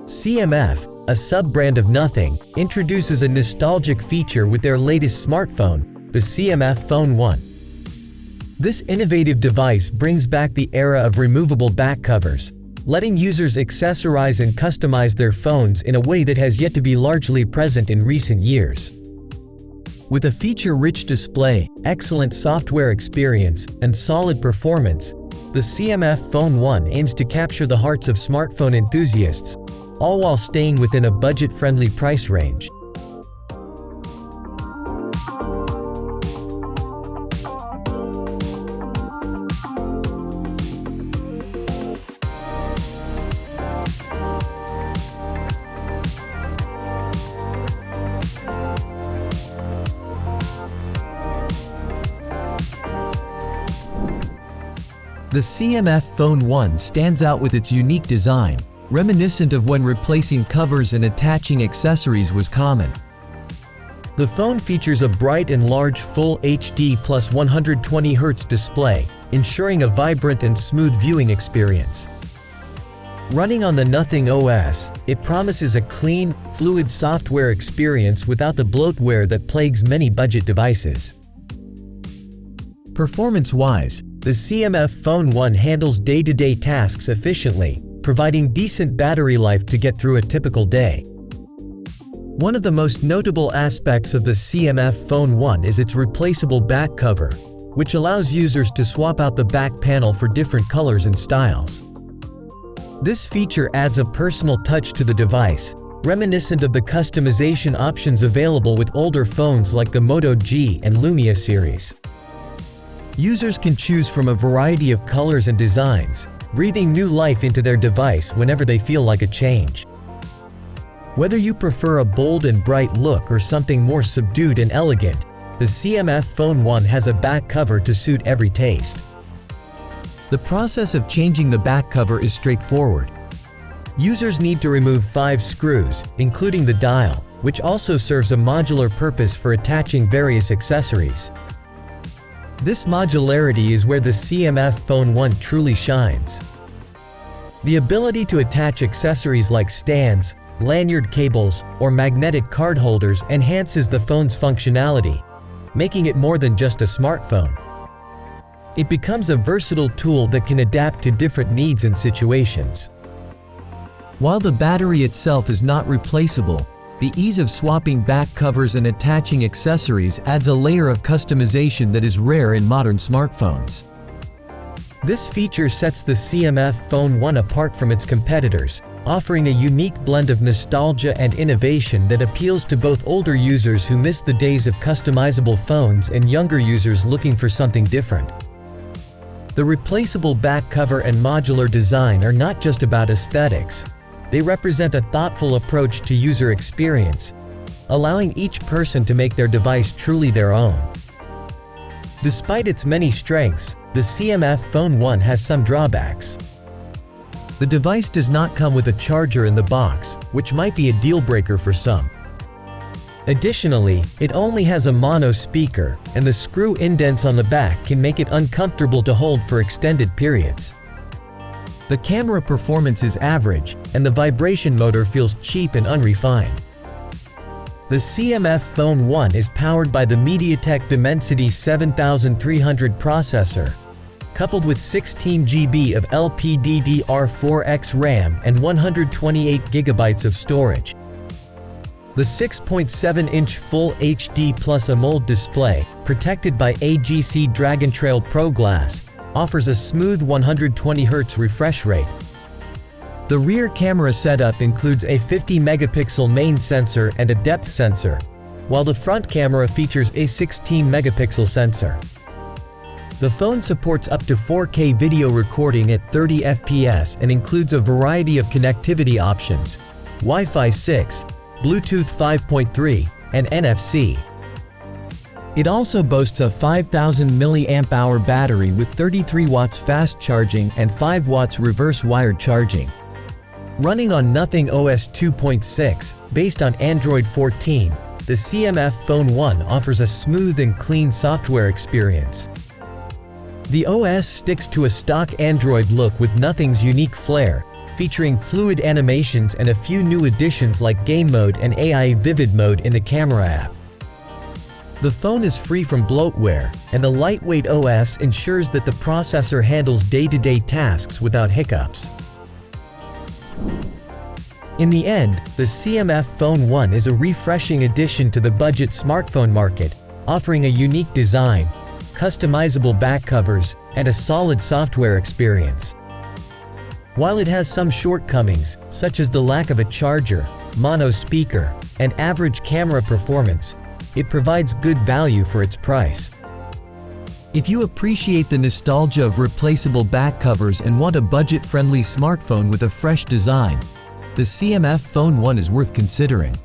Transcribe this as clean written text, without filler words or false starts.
CMF, a sub-brand of Nothing, introduces a nostalgic feature with their latest smartphone, the CMF Phone 1. This innovative device brings back the era of removable back covers, letting users accessorize and customize their phones in a way that has yet to be largely present in recent years. With a feature-rich display, excellent software experience, and solid performance, the CMF Phone 1 aims to capture the hearts of smartphone enthusiasts, all while staying within a budget-friendly price range. The CMF Phone 1 stands out with its unique design, reminiscent of when replacing covers and attaching accessories was common. The phone features a bright and large Full HD plus 120Hz display, ensuring a vibrant and smooth viewing experience. Running on the Nothing OS, it promises a clean, fluid software experience without the bloatware that plagues many budget devices. Performance-wise, the CMF Phone 1 handles day-to-day tasks efficiently, providing decent battery life to get through a typical day. One of the most notable aspects of the CMF Phone 1 is its replaceable back cover, which allows users to swap out the back panel for different colors and styles. This feature adds a personal touch to the device, reminiscent of the customization options available with older phones like the Moto G and Lumia series. Users can choose from a variety of colors and designs, breathing new life into their device whenever they feel like a change. Whether you prefer a bold and bright look or something more subdued and elegant, the CMF Phone 1 has a back cover to suit every taste. The process of changing the back cover is straightforward. Users need to remove 5 screws, including the dial, which also serves a modular purpose for attaching various accessories. This modularity is where the CMF Phone 1 truly shines. The ability to attach accessories like stands, lanyard cables, or magnetic card holders enhances the phone's functionality, making it more than just a smartphone. It becomes a versatile tool that can adapt to different needs and situations. While the battery itself is not replaceable, the ease of swapping back covers and attaching accessories adds a layer of customization that is rare in modern smartphones. This feature sets the CMF Phone 1 apart from its competitors, offering a unique blend of nostalgia and innovation that appeals to both older users who miss the days of customizable phones and younger users looking for something different. The replaceable back cover and modular design are not just about aesthetics. They represent a thoughtful approach to user experience, allowing each person to make their device truly their own. Despite its many strengths, the CMF Phone 1 has some drawbacks. The device does not come with a charger in the box, which might be a deal-breaker for some. Additionally, it only has a mono speaker, and the screw indents on the back can make it uncomfortable to hold for extended periods. The camera performance is average, and the vibration motor feels cheap and unrefined. The CMF Phone 1 is powered by the MediaTek Dimensity 7300 processor, coupled with 16 GB of LPDDR4X RAM and 128 GB of storage. The 6.7-inch Full HD Plus AMOLED display, protected by AGC Dragontrail Pro Glass, offers a smooth 120Hz refresh rate. The rear camera setup includes a 50-megapixel main sensor and a depth sensor, while the front camera features a 16-megapixel sensor. The phone supports up to 4K video recording at 30 FPS and includes a variety of connectivity options: Wi-Fi 6, Bluetooth 5.3, and NFC. It also boasts a 5000 mAh battery with 33 watts fast charging and 5 watts reverse wired charging. Running on Nothing OS 2.6, based on Android 14, the CMF Phone 1 offers a smooth and clean software experience. The OS sticks to a stock Android look with Nothing's unique flair, featuring fluid animations and a few new additions like Game Mode and AI Vivid Mode in the camera app. The phone is free from bloatware, and the lightweight OS ensures that the processor handles day-to-day tasks without hiccups. In the end, the CMF Phone 1 is a refreshing addition to the budget smartphone market, offering a unique design, customizable back covers, and a solid software experience. While it has some shortcomings, such as the lack of a charger, mono speaker, and average camera performance, it provides good value for its price. If you appreciate the nostalgia of replaceable back covers and want a budget-friendly smartphone with a fresh design, the CMF Phone 1 is worth considering.